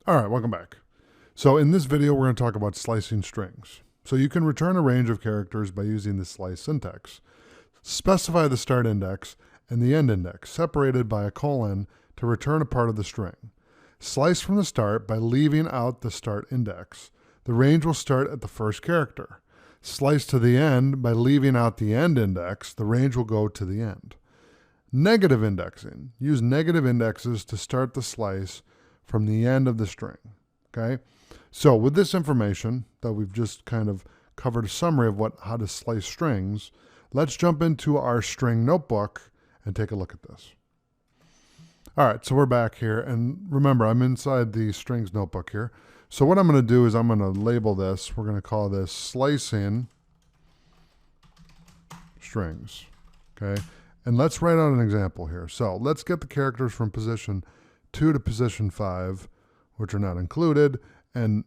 All right, welcome back. So in this video, we're going to talk about slicing strings. So you can return a range of characters by using the slice syntax. Specify the start index and the end index, separated by a colon, to return a part of the string. Slice from the start by leaving out the start index. The range will start at the first character. Slice to the end by leaving out the end index. The range will go to the end. Negative indexing. Use negative indexes to start the slice from the end of the string. Okay? So with this information that we've just kind of covered a summary of how to slice strings, let's jump into our string notebook and take a look at this. All right, so we're back here, and remember, I'm inside the strings notebook here. So what I'm going to do is I'm going to label this. We're going to call this slicing strings. Okay, and let's write out an example here. So let's get the characters from position 2 to position 5, which are not included, and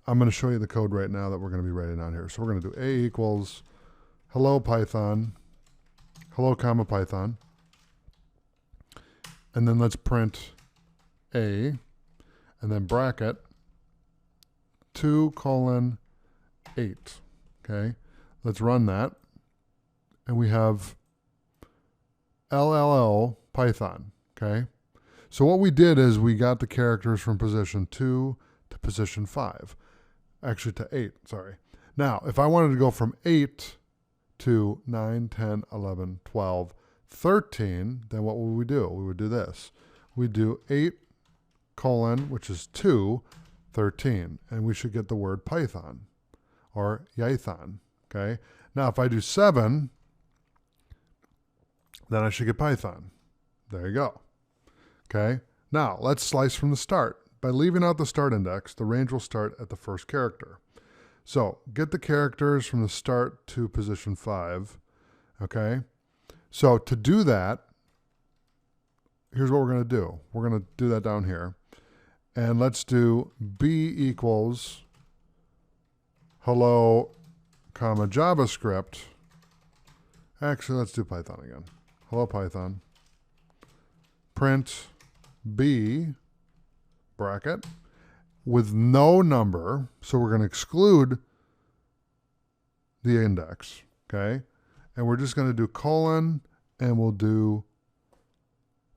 I'm going to show you the code right now that we're going to be writing down here. So we're going to do a equals hello Python, hello comma Python, and then let's print a, and then bracket 2:8. Okay, let's run that, and we have LLL Python. Okay, so what we did is we got the characters from position 2 to position 5, actually to 8. Sorry. Now, if I wanted to go from 8 to 9, 10, 11, 12, 13, then what would we do? We would do this. We'd do 8 colon, which is 2, 13, and we should get the word Python or Python. Okay. Now, if I do 7, then I should get Python. There you go. Okay. Now, let's slice from the start. By leaving out the start index, the range will start at the first character. So get the characters from the start to position 5. Okay. So to do that, here's what we're going to do. We're going to do that down here. And let's do b equals hello, comma, JavaScript. Actually, let's do Python again. Hello, Python. Print b, bracket, with no number. So we're going to exclude the index. Okay. And we're just going to do colon, and we'll do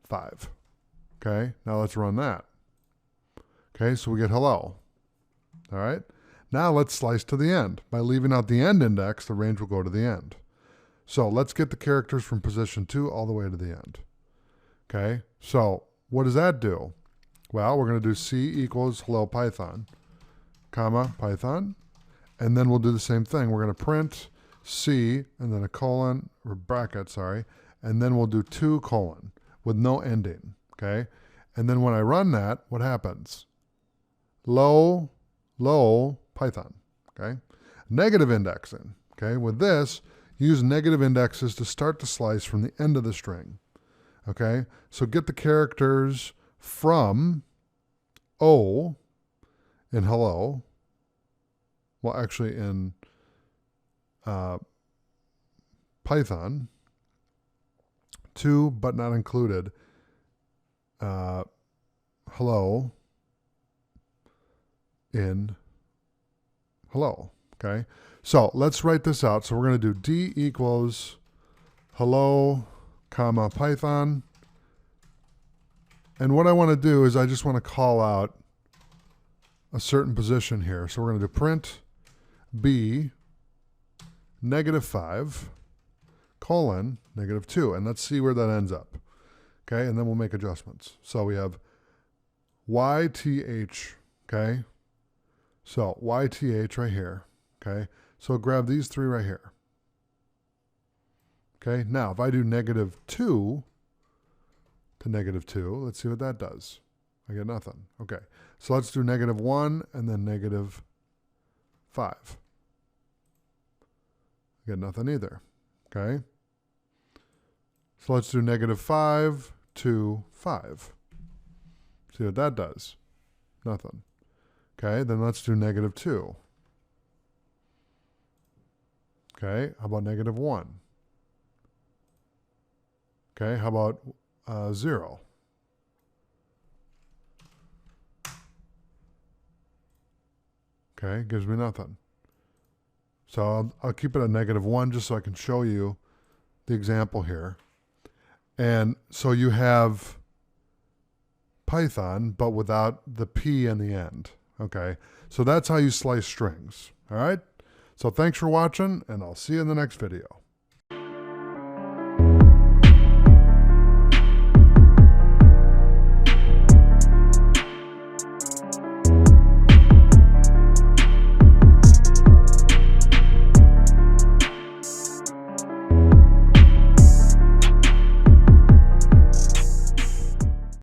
5. Okay, now let's run that. Okay, so we get hello. All right, now let's slice to the end. By leaving out the end index, the range will go to the end. So let's get the characters from position 2 all the way to the end. Okay, so what does that do? Well, we're going to do c equals hello Python, comma, Python, and then we'll do the same thing. We're going to print C, and then a colon, or bracket, sorry, and then we'll do 2 colon with no ending, okay? And then when I run that, what happens? Low Python, okay? Negative indexing, okay? With this, use negative indexes to start the slice from the end of the string, okay? So get the characters from O in hello, well, actually in Python, 2 but not included, hello in hello. Okay, so let's write this out. So we're going to do d equals hello, comma, Python, and what I want to do is I just want to call out a certain position here. So we're going to do print b -5 colon -2, and let's see where that ends up. Okay, and then we'll make adjustments. So we have YTH, okay? So YTH right here, okay? So grab these 3 right here. Okay, now if I do -2 to -2, let's see what that does. I get nothing. Okay, so let's do -1 and then -5. Get nothing either. Okay. So let's do -5 to 5. See what that does. Nothing. Okay. Then let's do -2. Okay. How about -1? Okay. How about 0? Okay, gives me nothing. So I'll keep it at -1 just so I can show you the example here. And so you have Python, but without the P in the end. Okay, so that's how you slice strings. All right, so thanks for watching, and I'll see you in the next video.